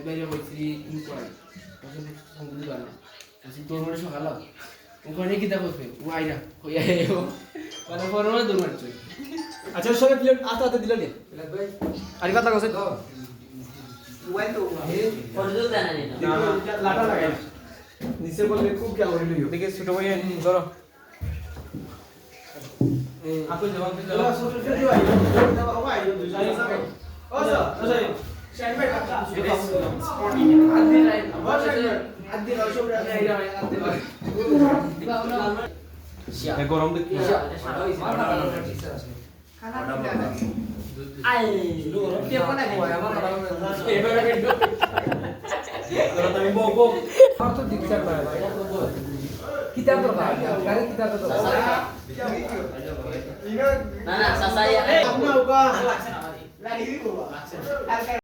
বাইরে হয়েছি ইনকোয়ারি সংযুক্ত করে তোর মনে সকাল ওখানে কি দেখো ও আইরা হইয়া মানে পরে দৌড় মারছে আচ্ছা সবাই প্লেট আস্তে আস্তে দিল নি আর কথা কইছে মোবাইল তো অরিজিনাল দেনা নি লাটা লাগাই নিচে বললে খুব কি আউরি লইও দেখে ছোট ভাই ধরো আপনি জবাব দিতে দাও ছোট ছোট ভাই দাও ভাই দুই সাইড ও স্যার শাইন ভাই কাটা স্পোর্টিং আদি লাইন আদি লাইন সব আইরা আদি লাইন শিয়া গরম দেখি খানা দিলা আই কে কোনা কই আমার এবারে কিন্তু তোরা তুমি বউ বউ আর তো দিকসার ভাই কিতাব তো ভাই গাড়ি কিতাব তো না না সাসাই আপনা উকা লাগছে না লাগি দিব লাগছে